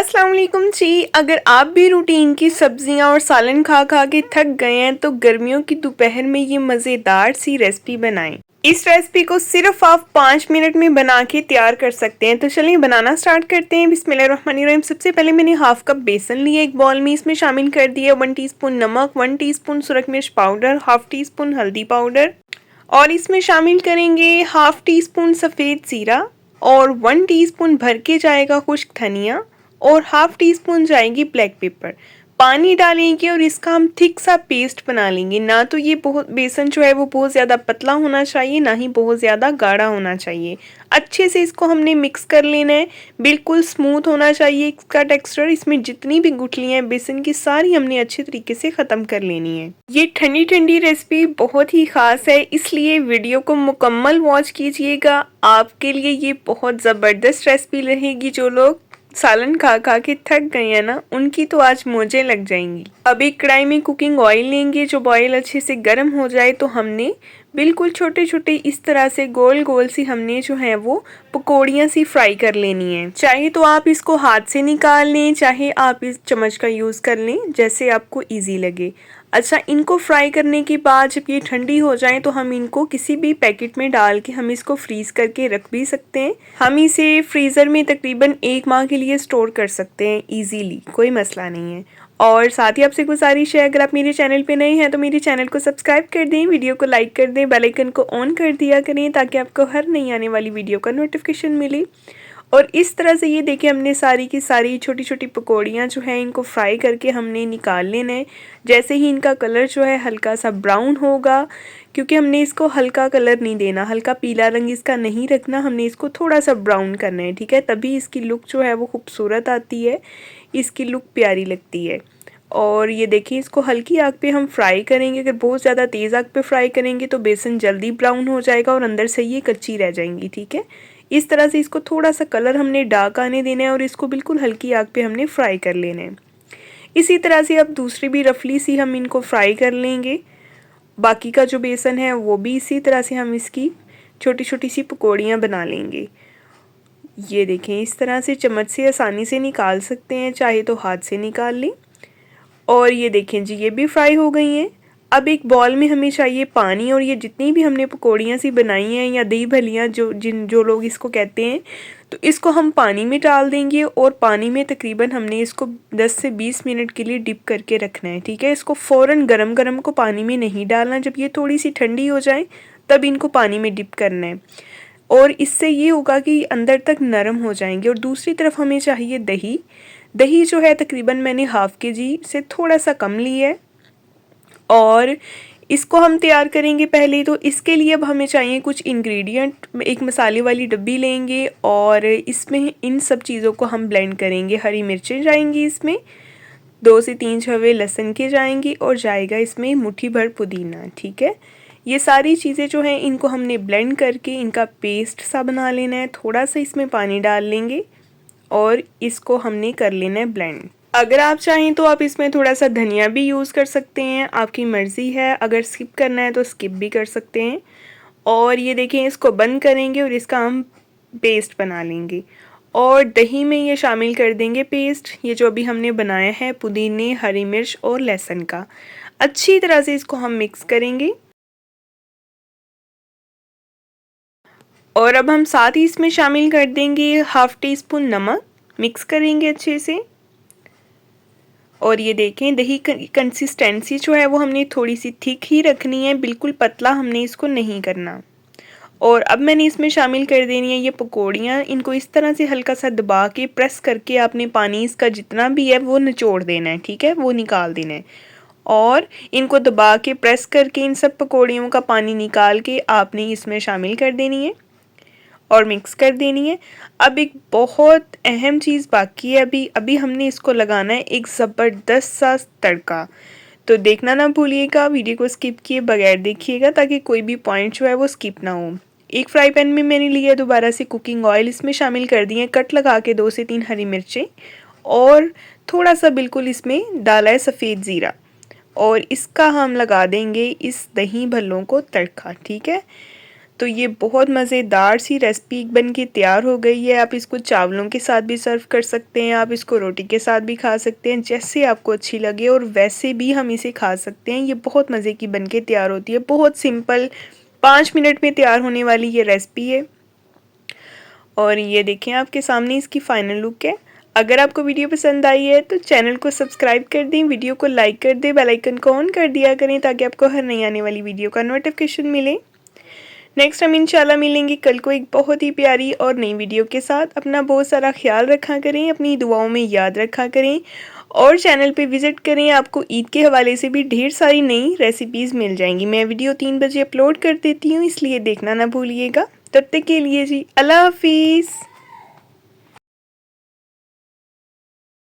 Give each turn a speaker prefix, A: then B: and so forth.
A: अस्सलाम वालेकुम जी। अगर आप भी रूटीन की सब्जियां और सालन खा खा के थक गए हैं तो गर्मियों की दोपहर में ये मज़ेदार सी रेसिपी बनाएं। इस रेसिपी को सिर्फ आप 5 मिनट में बना के तैयार कर सकते हैं। तो चलिए बनाना स्टार्ट करते हैं। बिस्मिल्लाहिर्रहमानिर्रहीम। सबसे पहले मैंने हाफ कप बेसन लिया एक बॉल में, इसमें शामिल कर दिया 1 टीस्पून नमक, 1 टीस्पून सुरख मिर्च पाउडर, हाफ टी स्पून हल्दी पाउडर और इसमें शामिल करेंगे हाफ टी स्पून सफ़ेद ज़ीरा और 1 टीस्पून भर के जाएगा खुश्क धनिया और हाफ टी स्पून जाएगी ब्लैक पेपर। पानी डालेंगे और इसका हम थिक सा पेस्ट बना लेंगे। ना तो ये बहुत बेसन जो है वो बहुत ज़्यादा पतला होना चाहिए, ना ही बहुत ज़्यादा गाढ़ा होना चाहिए। अच्छे से इसको हमने मिक्स कर लेना है। बिल्कुल स्मूथ होना चाहिए इसका टेक्सचर। इसमें जितनी भी गुठलियाँ हैं बेसन की सारी हमने अच्छे तरीके से ख़त्म कर लेनी है। ये ठंडी ठंडी रेसिपी बहुत ही ख़ास है, इसलिए वीडियो को मुकम्मल वॉच कीजिएगा। आपके लिए ये बहुत ज़बरदस्त रेसिपी रहेगी। जो लोग सालन खा खा के थक गए हैं ना, उनकी तो आज मौजें लग जाएंगी। अब एक कढ़ाई में कुकिंग ऑयल लेंगे। जब ऑयल अच्छे से गर्म हो जाए तो हमने बिल्कुल छोटे छोटे इस तरह से गोल गोल सी हमने जो है वो पकौड़ियाँ सी फ्राई कर लेनी है। चाहे तो आप इसको हाथ से निकाल लें, चाहे आप इस चम्मच का यूज़ कर लें, जैसे आपको ईजी लगे। अच्छा, इनको फ्राई करने के बाद जब ये ठंडी हो जाए तो हम इनको किसी भी पैकेट में डाल के हम इसको फ्रीज़ करके रख भी सकते हैं। हम इसे फ्रीज़र में तकरीबन 1 माह के लिए स्टोर कर सकते हैं इजीली, कोई मसला नहीं है। और साथ ही आपसे गुजारिश है, अगर आप मेरे चैनल पे नए हैं तो मेरे चैनल को सब्सक्राइब कर दें, वीडियो को लाइक कर दें, बेल आइकन को ऑन कर दिया करें ताकि आपको हर नई आने वाली वीडियो का नोटिफिकेशन मिले। और इस तरह से ये देखिए हमने सारी की सारी छोटी छोटी पकौड़ियाँ जो हैं इनको फ्राई करके हमने निकाल लेना है। जैसे ही इनका कलर जो है हल्का सा ब्राउन होगा, क्योंकि हमने इसको हल्का कलर नहीं देना, हल्का पीला रंग इसका नहीं रखना, हमने इसको थोड़ा सा ब्राउन करना है, ठीक है। तभी इसकी लुक जो है वो खूबसूरत आती है, इसकी लुक प्यारी लगती है। और ये देखिए इसको हल्की आग पे हम फ्राई करेंगे। अगर बहुत ज़्यादा तेज़ आग पे फ्राई करेंगे तो बेसन जल्दी ब्राउन हो जाएगा और अंदर से ये कच्ची रह जाएंगी, ठीक है। इस तरह से इसको थोड़ा सा कलर हमने डार्क आने देना है और इसको बिल्कुल हल्की आग पे हमने फ्राई कर लेना है। इसी तरह से अब दूसरी भी रफली सी हम इनको फ्राई कर लेंगे। बाकी का जो बेसन है वो भी इसी तरह से हम इसकी छोटी छोटी सी पकौड़ियाँ बना लेंगे। ये देखें इस तरह से चम्मच से आसानी से निकाल सकते हैं, चाहे तो हाथ से निकाल लें। और ये देखें जी ये भी फ्राई हो गई हैं। अब एक बॉल में हमें चाहिए पानी, और ये जितनी भी हमने पकौड़ियाँ सी बनाई हैं या दही भलियाँ जो लोग इसको कहते हैं, तो इसको हम पानी में डाल देंगे और पानी में तकरीबन हमने इसको 10 से 20 मिनट के लिए डिप करके रखना है, ठीक है। इसको फ़ौरन गरम गरम को पानी में नहीं डालना, जब ये थोड़ी सी ठंडी हो जाए तब इनको पानी में डिप करना है। और इससे ये होगा कि अंदर तक नरम हो जाएंगे। और दूसरी तरफ हमें चाहिए दही। दही जो है तकरीबन मैंने हाफ केजी से थोड़ा सा कम ली है और इसको हम तैयार करेंगे पहले। तो इसके लिए अब हमें चाहिए कुछ इंग्रेडिएंट। एक मसाले वाली डब्बी लेंगे और इसमें इन सब चीज़ों को हम ब्लेंड करेंगे। हरी मिर्चें जाएंगी इसमें, 2 से 3 छवे लहसुन के जाएंगी और जाएगा इसमें मुट्ठी भर पुदीना, ठीक है। ये सारी चीज़ें जो हैं इनको हमने ब्लेंड करके इनका पेस्ट सा बना लेना है। थोड़ा सा इसमें पानी डाल लेंगे और इसको हमने कर लेना है ब्लेंड। अगर आप चाहें तो आप इसमें थोड़ा सा धनिया भी यूज़ कर सकते हैं, आपकी मर्ज़ी है। अगर स्किप करना है तो स्किप भी कर सकते हैं। और ये देखें इसको बंद करेंगे और इसका हम पेस्ट बना लेंगे और दही में ये शामिल कर देंगे पेस्ट, ये जो अभी हमने बनाया है पुदीने, हरी मिर्च और लहसुन का। अच्छी तरह से इसको हम मिक्स करेंगे और अब हम साथ ही इसमें शामिल कर देंगे हाफ टी स्पून नमक। मिक्स करेंगे अच्छे से। और ये देखें दही कंसिस्टेंसी जो है वो हमने थोड़ी सी थिक ही रखनी है, बिल्कुल पतला हमने इसको नहीं करना। और अब मैंने इसमें शामिल कर देनी है ये पकौड़ियाँ। इनको इस तरह से हल्का सा दबा के प्रेस करके आपने पानी इसका जितना भी है वो निचोड़ देना है, ठीक है, वो निकाल देना है। और इनको दबा के प्रेस करके इन सब पकौड़ियों का पानी निकाल के आपने इसमें शामिल कर देनी है और मिक्स कर देनी है। अब एक बहुत अहम चीज़ बाकी है, अभी हमने इसको लगाना है एक ज़बरदस्त सा तड़का। तो देखना ना भूलिएगा, वीडियो को स्किप किए बगैर देखिएगा ताकि कोई भी पॉइंट जो है वो स्किप ना हो। एक फ्राई पैन में मैंने लिया दोबारा से कुकिंग ऑयल, इसमें शामिल कर दिए कट लगा के 2 से 3 हरी मिर्चें और थोड़ा सा बिल्कुल इसमें डाला है सफ़ेद ज़ीरा और इसका हम लगा देंगे इस दही भल्लों को तड़का, ठीक है। तो ये बहुत मज़ेदार सी रेसिपी बन के तैयार हो गई है। आप इसको चावलों के साथ भी सर्व कर सकते हैं, आप इसको रोटी के साथ भी खा सकते हैं, जैसे आपको अच्छी लगे, और वैसे भी हम इसे खा सकते हैं। ये बहुत मज़े की बन के तैयार होती है, बहुत सिंपल 5 मिनट में तैयार होने वाली ये रेसिपी है। और ये देखें आपके सामने इसकी फाइनल लुक है। अगर आपको वीडियो पसंद आई है तो चैनल को सब्सक्राइब कर दें, वीडियो को लाइक कर दें, बेल आइकन को ऑन कर दिया करें ताकि आपको हर नई आने वाली वीडियो का नोटिफिकेशन मिले। नेक्स्ट हम इंशाल्लाह मिलेंगे कल को एक बहुत ही प्यारी और नई वीडियो के साथ। अपना बहुत सारा ख्याल रखा करें, अपनी दुआओं में याद रखा करें और चैनल पे विज़िट करें। आपको ईद के हवाले से भी ढेर सारी नई रेसिपीज़ मिल जाएंगी। मैं वीडियो 3 बजे अपलोड कर देती हूँ, इसलिए देखना ना भूलिएगा। तब तक के लिए जी अल्लाह हाफिज़।